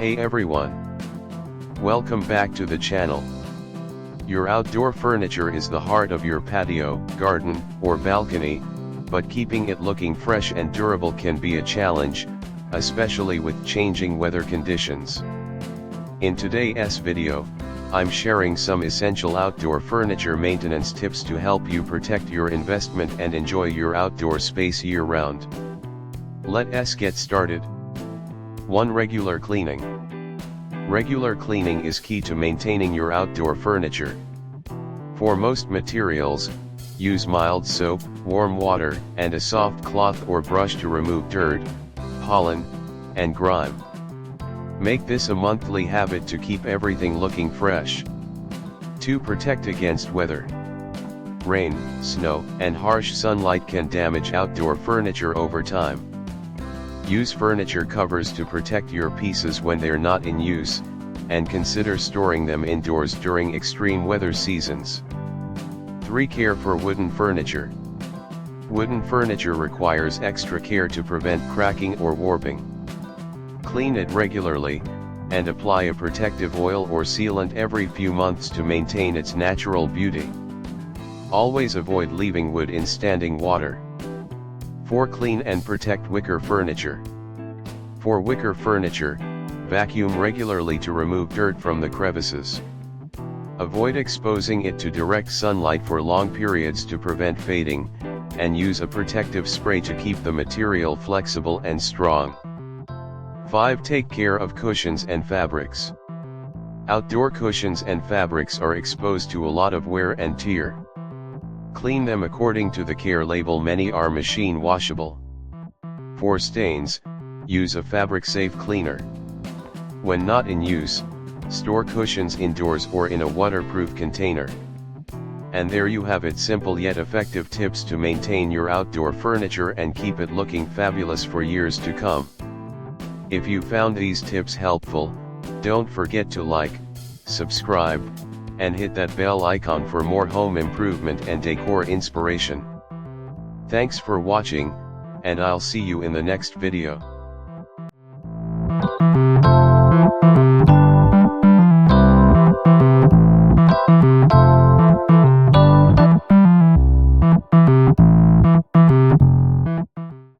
Hey everyone! Welcome back to the channel. Your outdoor furniture is the heart of your patio, garden, or balcony, but keeping it looking fresh and durable can be a challenge, especially with changing weather conditions. In today's video, I'm sharing some essential outdoor furniture maintenance tips to help you protect your investment and enjoy your outdoor space year-round. Let's get started. 1. Regular cleaning. Regular cleaning is key to maintaining your outdoor furniture. For most materials, use mild soap, warm water, and a soft cloth or brush to remove dirt, pollen, and grime. Make this a monthly habit to keep everything looking fresh. 2. Protect against weather. Rain, snow, and harsh sunlight can damage outdoor furniture over time. Use furniture covers to protect your pieces when they're not in use, and consider storing them indoors during extreme weather seasons. 3. Care for wooden furniture. Wooden furniture requires extra care to prevent cracking or warping. Clean it regularly, and apply a protective oil or sealant every few months to maintain its natural beauty. Always avoid leaving wood in standing water. 4. Clean and protect wicker furniture. For wicker furniture, vacuum regularly to remove dirt from the crevices. Avoid exposing it to direct sunlight for long periods to prevent fading, and use a protective spray to keep the material flexible and strong. 5. Take care of cushions and fabrics. Outdoor cushions and fabrics are exposed to a lot of wear and tear. Clean them according to the care label. Many are machine washable. For stains, use a fabric-safe cleaner. When not in use, store cushions indoors or in a waterproof container. And there you have it, simple yet effective tips to maintain your outdoor furniture and keep it looking fabulous for years to come. If you found these tips helpful, don't forget to like, subscribe, and hit that bell icon for more home improvement and decor inspiration. Thanks for watching, and I'll see you in the next video.